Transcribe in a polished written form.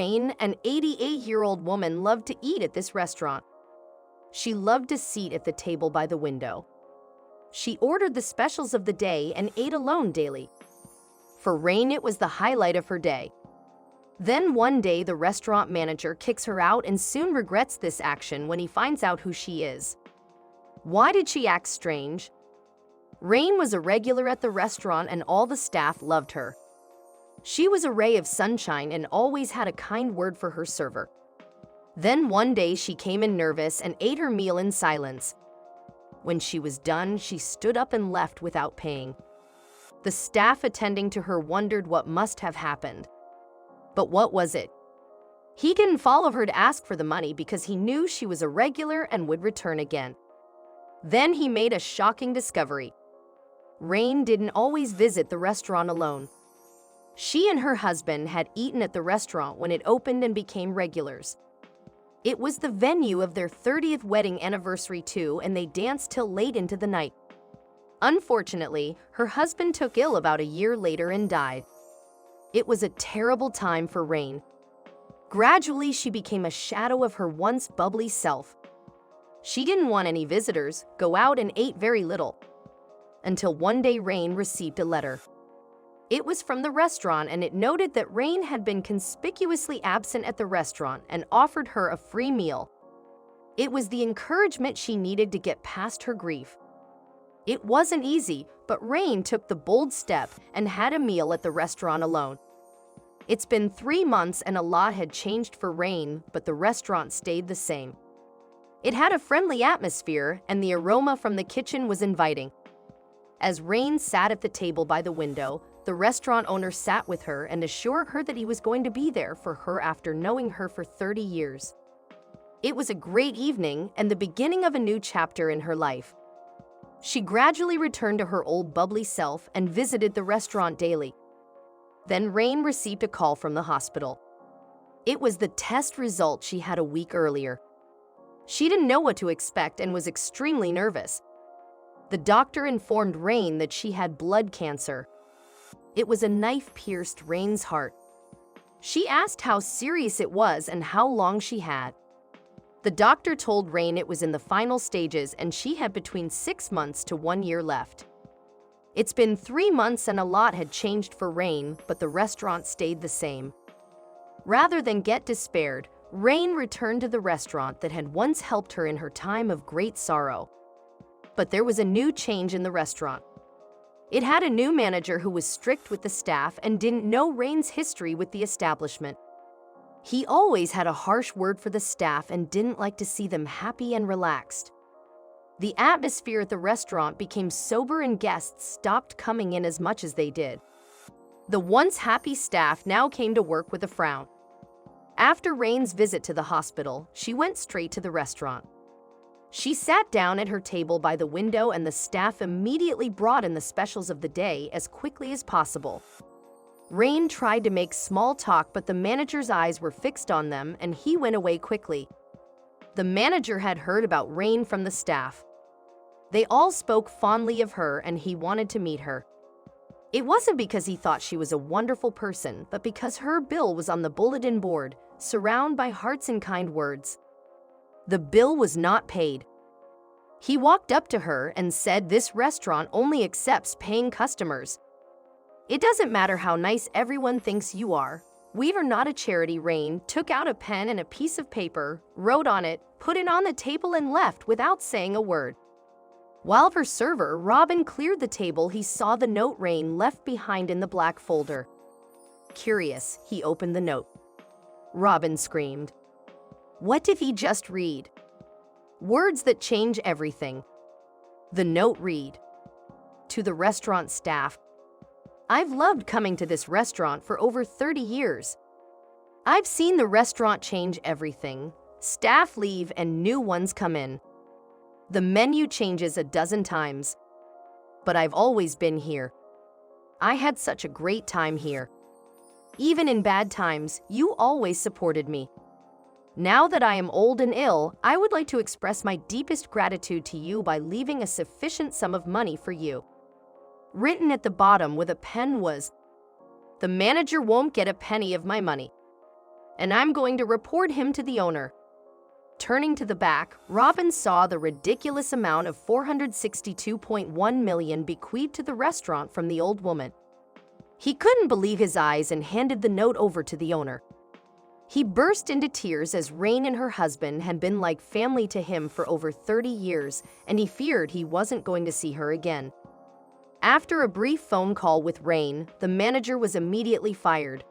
Rain, an 88-year-old woman, loved to eat at this restaurant. She loved to sit at the table by the window. She ordered the specials of the day and ate alone daily. For Rain, it was the highlight of her day. Then one day, the restaurant manager kicks her out and soon regrets this action when he finds out who she is. Why did she act strange? Rain was a regular at the restaurant and all the staff loved her. She was a ray of sunshine and always had a kind word for her server. Then one day she came in nervous and ate her meal in silence. When she was done, she stood up and left without paying. The staff attending to her wondered what must have happened. But what was it? He didn't follow her to ask for the money because he knew she was a regular and would return again. Then he made a shocking discovery. Rain didn't always visit the restaurant alone. She and her husband had eaten at the restaurant when it opened and became regulars. It was the venue of their 30th wedding anniversary too, and they danced till late into the night. Unfortunately, her husband took ill about a year later and died. It was a terrible time for Rain. Gradually, she became a shadow of her once bubbly self. She didn't want any visitors, go out, and ate very little. Until one day Rain received a letter. It was from the restaurant and it noted that Rain had been conspicuously absent at the restaurant and offered her a free meal. It was the encouragement she needed to get past her grief. It wasn't easy, but Rain took the bold step and had a meal at the restaurant alone. It's been 3 months and a lot had changed for Rain, but the restaurant stayed the same. It had a friendly atmosphere and the aroma from the kitchen was inviting. As Rain sat at the table by the window, the restaurant owner sat with her and assured her that he was going to be there for her after knowing her for 30 years. It was a great evening and the beginning of a new chapter in her life. She gradually returned to her old bubbly self and visited the restaurant daily. Then Rain received a call from the hospital. It was the test result she had a week earlier. She didn't know what to expect and was extremely nervous. The doctor informed Rain that she had blood cancer. It was a knife pierced Rain's heart. She asked how serious it was and how long she had. The doctor told Rain it was in the final stages and she had between 6 months to 1 year left. It's been 3 months and a lot had changed for Rain, but the restaurant stayed the same. Rather than get despaired, Rain returned to the restaurant that had once helped her in her time of great sorrow. But there was a new change in the restaurant. It had a new manager who was strict with the staff and didn't know Rain's history with the establishment. He always had a harsh word for the staff and didn't like to see them happy and relaxed. The atmosphere at the restaurant became sober and guests stopped coming in as much as they did. The once happy staff now came to work with a frown. After Rain's visit to the hospital, she went straight to the restaurant. She sat down at her table by the window and the staff immediately brought in the specials of the day as quickly as possible. Rain tried to make small talk, but the manager's eyes were fixed on them and he went away quickly. The manager had heard about Rain from the staff. They all spoke fondly of her and he wanted to meet her. It wasn't because he thought she was a wonderful person, but because her bill was on the bulletin board, surrounded by hearts and kind words. The bill was not paid. He walked up to her and said, "This restaurant only accepts paying customers. It doesn't matter how nice everyone thinks you are. We are not a charity." Rain took out a pen and a piece of paper, wrote on it, put it on the table and left without saying a word. While her server, Robin, cleared the table, he saw the note Rain left behind in the black folder. Curious, he opened the note. Robin screamed. What did he just read? Words that change everything. The note read, "To the restaurant staff. I've loved coming to this restaurant for over 30 years. I've seen the restaurant change everything. Staff leave and new ones come in. The menu changes a dozen times. But I've always been here. I had such a great time here. Even in bad times, you always supported me. Now that I am old and ill, I would like to express my deepest gratitude to you by leaving a sufficient sum of money for you." Written at the bottom with a pen was, "The manager won't get a penny of my money." and I'm going to report him to the owner. Turning to the back, Robin saw the ridiculous amount of 462.1 million bequeathed to the restaurant from the old woman. He couldn't believe his eyes and handed the note over to the owner. He burst into tears as Rain and her husband had been like family to him for over 30 years, and he feared he wasn't going to see her again. After a brief phone call with Rain, the manager was immediately fired.